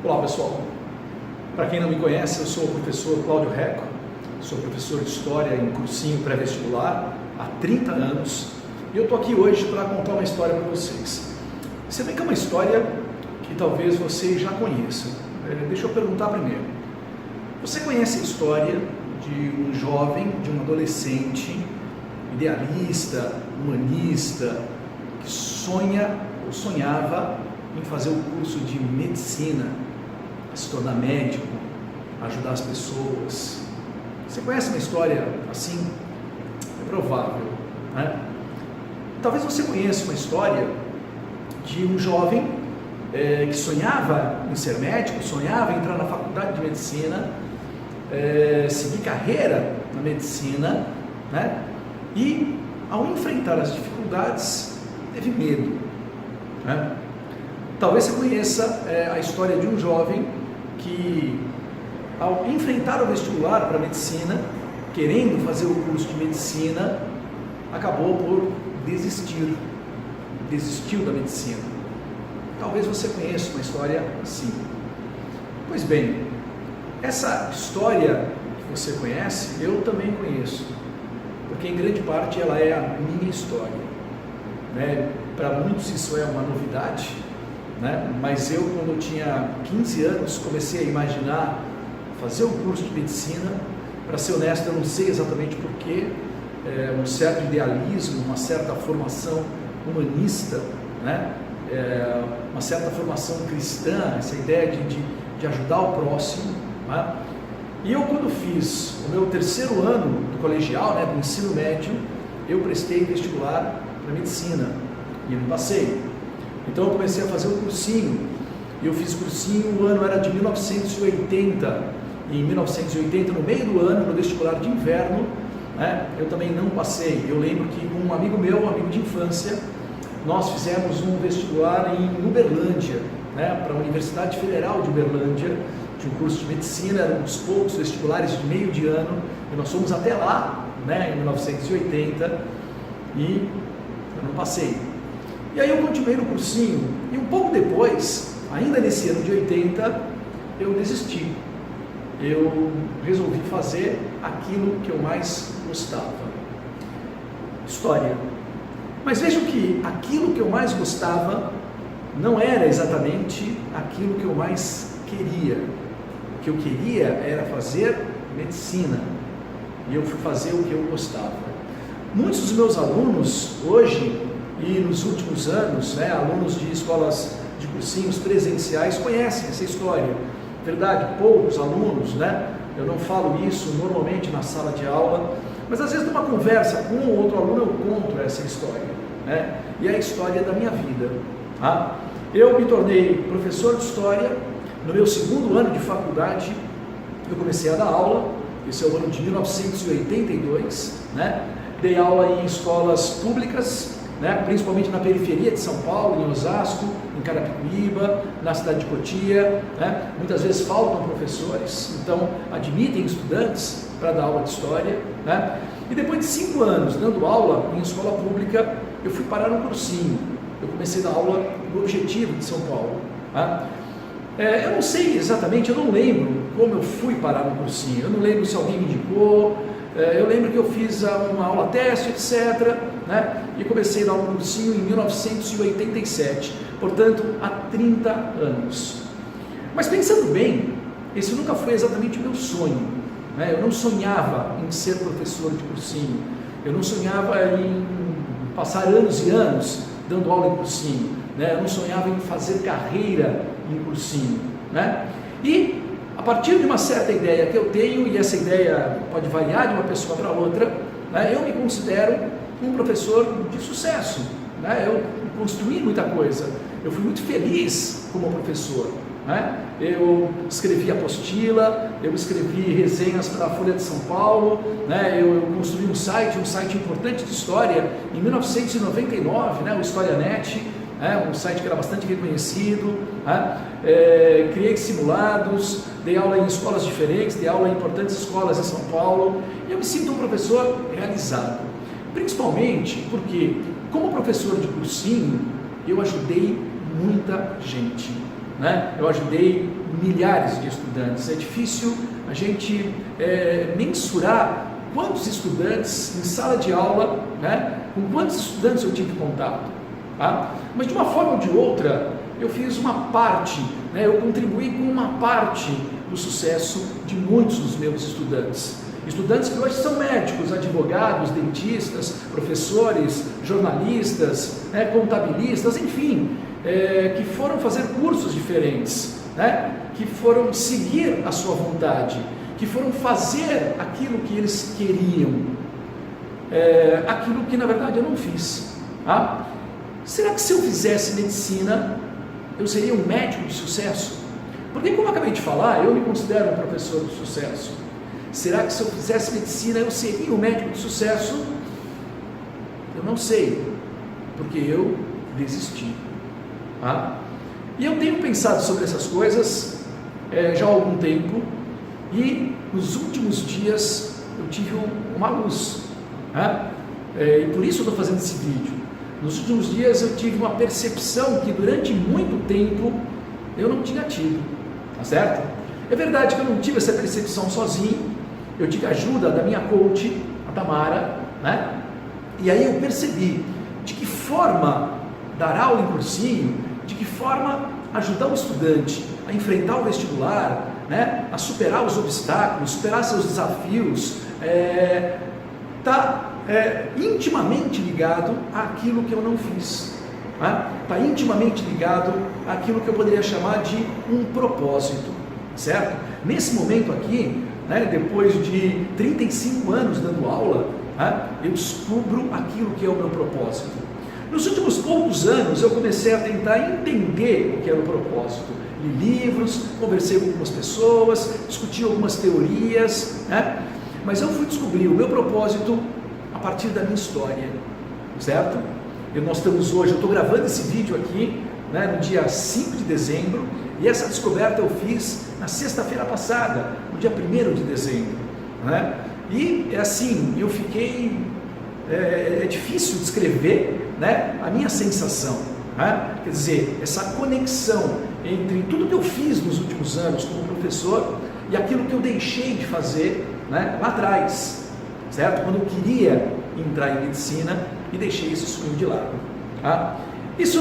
Olá pessoal, para quem não me conhece, eu sou o professor Cláudio Reco, sou professor de História em cursinho pré-vestibular há 30 anos e eu estou aqui hoje para contar uma história para vocês. Você vê que é uma história que talvez vocês já conheçam. Deixa eu perguntar primeiro, você conhece a história de um jovem, de um adolescente, idealista, humanista, que sonha ou sonhava em fazer o curso de medicina, se tornar médico, ajudar as pessoas? Você conhece uma história assim? É provável, né? Talvez você conheça uma história de um jovem que sonhava em ser médico, sonhava em entrar na faculdade de medicina, seguir carreira na medicina, né? E ao enfrentar as dificuldades, teve medo, né? Talvez você conheça a história de um jovem que, ao enfrentar o vestibular para medicina, querendo fazer o curso de medicina, acabou por desistiu da medicina. Talvez você conheça uma história assim. Pois bem, essa história que você conhece, eu também conheço, porque em grande parte ela é a minha história, né? Para muitos isso é uma novidade, né? Mas eu, quando eu tinha 15 anos, comecei a imaginar fazer o curso de medicina. Para ser honesto, eu não sei exatamente porquê, um certo idealismo, uma certa formação humanista, né? Uma certa formação cristã, essa ideia de ajudar o próximo, né? E eu, quando fiz o meu terceiro ano do colegial, né, do ensino médio, eu prestei vestibular para medicina e não passei. Então eu comecei a fazer um cursinho, e eu fiz cursinho, o ano era de 1980, e em 1980, no meio do ano, no vestibular de inverno, né, eu também não passei. Eu lembro que com um amigo meu, um amigo de infância, nós fizemos um vestibular em Uberlândia, né, para a Universidade Federal de Uberlândia, de um curso de medicina, era um dos poucos vestibulares de meio de ano, e nós fomos até lá, né, em 1980, e eu não passei. E aí eu continuei no cursinho, e um pouco depois, ainda nesse ano de 80, eu desisti. Eu resolvi fazer aquilo que eu mais gostava: história. Mas vejam que aquilo que eu mais gostava não era exatamente aquilo que eu mais queria. O que eu queria era fazer medicina, e eu fui fazer o que eu gostava. Muitos dos meus alunos hoje e nos últimos anos, né, alunos de escolas de cursinhos presenciais, conhecem essa história. Verdade, poucos alunos, né? Eu não falo isso normalmente na sala de aula, mas às vezes numa conversa com um ou outro aluno eu conto essa história, né? E é a história da minha vida, tá? Eu me tornei professor de história no meu segundo ano de faculdade. Eu comecei a dar aula, esse é o ano de 1982, né? Dei aula em escolas públicas, né, principalmente na periferia de São Paulo, em Osasco, em Carapicuíba, na cidade de Cotia, né? Muitas vezes faltam professores, então admitem estudantes para dar aula de história, né? E depois de 5 anos dando aula em escola pública, eu fui parar no cursinho. Eu comecei a dar aula no Objetivo de São Paulo, tá? Eu não sei exatamente, eu não lembro como eu fui parar no cursinho, eu não lembro se alguém me indicou. Eu lembro que eu fiz uma aula teste, etc., né? E comecei a dar um cursinho em 1987, portanto, há 30 anos. Mas pensando bem, esse nunca foi exatamente o meu sonho, né? Eu não sonhava em ser professor de cursinho, eu não sonhava em passar anos e anos dando aula em cursinho, né? Eu não sonhava em fazer carreira em cursinho, né? E a partir de uma certa ideia que eu tenho, e essa ideia pode variar de uma pessoa para outra, né, eu me considero um professor de sucesso, né? Eu construí muita coisa, eu fui muito feliz como professor, né? Eu escrevi apostila, eu escrevi resenhas para a Folha de São Paulo, né? Eu construí um site importante de história em 1999, né? O HistoriaNet, um site que era bastante reconhecido, né? Criei simulados, dei aula em escolas diferentes, dei aula em importantes escolas em São Paulo, e eu me sinto um professor realizado, principalmente porque, como professor de cursinho, eu ajudei muita gente, né? Eu ajudei milhares de estudantes. É difícil a gente mensurar quantos estudantes em sala de aula, né? Com quantos estudantes eu tive contato, tá? Mas de uma forma ou de outra, eu fiz uma parte, né? Eu contribuí com uma parte do sucesso de muitos dos meus estudantes. Estudantes que hoje são médicos, advogados, dentistas, professores, jornalistas, né? Contabilistas, enfim, que foram fazer cursos diferentes, né? Que foram seguir a sua vontade, que foram fazer aquilo que eles queriam, aquilo que na verdade eu não fiz. Tá? Será que se eu fizesse medicina, eu seria um médico de sucesso? Porque, como eu acabei de falar, eu me considero um professor de sucesso. Será que se eu fizesse medicina, eu seria um médico de sucesso? Eu não sei, porque eu desisti. Tá? E eu tenho pensado sobre essas coisas já há algum tempo, e nos últimos dias eu tive uma luz, né? E por isso eu estou fazendo esse vídeo. Nos últimos dias eu tive uma percepção que durante muito tempo eu não tinha tido, tá certo? É verdade que eu não tive essa percepção sozinho, eu tive a ajuda da minha coach, a Tamara, né? E aí eu percebi de que forma dar aula em cursinho, de que forma ajudar o estudante a enfrentar o vestibular, né? A superar os obstáculos, superar seus desafios, está intimamente ligado àquilo que eu não fiz, está intimamente ligado àquilo que eu poderia chamar de um propósito, certo? Nesse momento aqui, né, depois de 35 anos dando aula, eu descubro aquilo que é o meu propósito. Nos últimos poucos anos eu comecei a tentar entender o que era o propósito. Li livros, conversei com algumas pessoas, discuti algumas teorias, né? Mas eu fui descobrir o meu propósito a partir da minha história, certo? Nós estamos hoje, eu estou gravando esse vídeo aqui, né, no dia 5 de dezembro, e essa descoberta eu fiz na sexta-feira passada, no dia 1º de dezembro, né? E assim, eu fiquei, é difícil descrever, né, a minha sensação, né? Quer dizer, essa conexão entre tudo que eu fiz nos últimos anos como professor e aquilo que eu deixei de fazer, né, lá atrás, certo? Quando eu queria entrar em medicina e deixei esse sonho de lado. Tá? Isso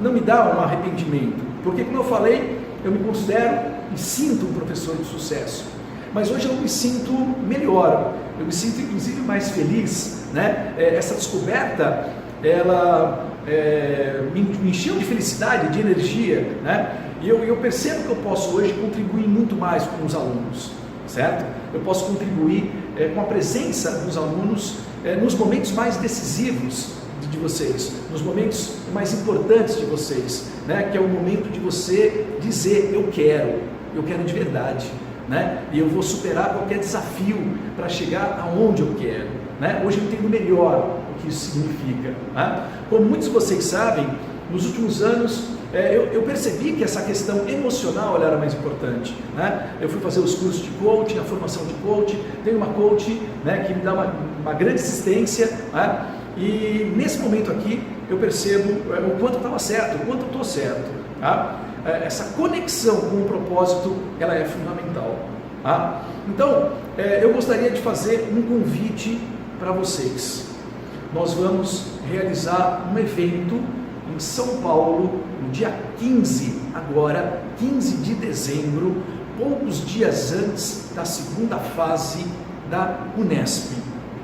não me dá um arrependimento, porque, como eu falei, eu me considero e sinto um professor de sucesso, mas hoje eu me sinto melhor, eu me sinto inclusive mais feliz, né? Essa descoberta, ela me encheu de felicidade, de energia, né? E eu percebo que eu posso hoje contribuir muito mais com os alunos, certo? Eu posso contribuir com a presença dos alunos nos momentos mais decisivos de vocês, nos momentos mais importantes de vocês, né? Que é o momento de você dizer eu quero de verdade, né? E eu vou superar qualquer desafio para chegar aonde eu quero, né? Hoje eu entendo melhor o que isso significa, né? Como muitos de vocês sabem, nos últimos anos eu percebi que essa questão emocional ela era mais importante, né? Eu fui fazer os cursos de coaching, a formação de coaching, tenho uma coach, né, que me dá uma grande assistência, né? E nesse momento aqui eu percebo o quanto eu estava certo, o quanto eu estou certo, tá? Essa conexão com o propósito ela é fundamental, tá? Então eu gostaria de fazer um convite para vocês. Nós vamos realizar um evento em São Paulo, no dia 15, agora, 15 de dezembro, poucos dias antes da segunda fase da Unesp,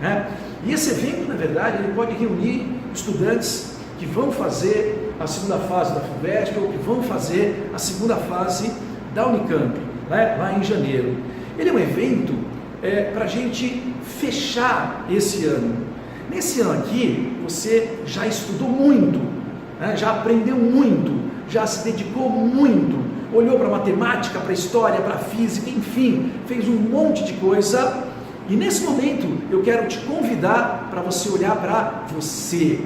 né? E esse evento, na verdade, ele pode reunir estudantes que vão fazer a segunda fase da FUVEST ou que vão fazer a segunda fase da Unicamp, né? Lá em janeiro. Ele é um evento para a gente fechar esse ano. Nesse ano aqui, você já estudou muito, né? Já aprendeu muito, já se dedicou muito, olhou para a matemática, para a história, para a física, enfim, fez um monte de coisa. E nesse momento eu quero te convidar para você olhar para você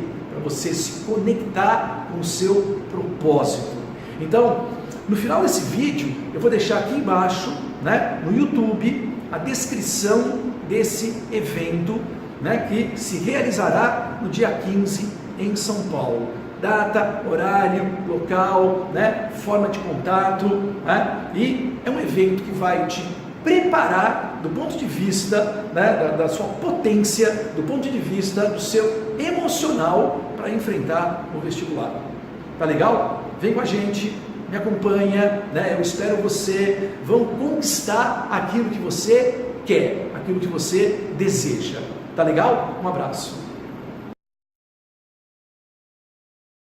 se conectar com o seu propósito. Então, no final desse vídeo, eu vou deixar aqui embaixo, né, no YouTube, a descrição desse evento, né, que se realizará no dia 15 em São Paulo. data, horário, local, né? Forma de contato, né? E é um evento que vai te preparar do ponto de vista, né, da sua potência, do ponto de vista do seu emocional para enfrentar o vestibular. Tá legal? Vem com a gente, me acompanha, né? Eu espero você. Vão conquistar aquilo que você quer, aquilo que você deseja. Tá legal? Um abraço.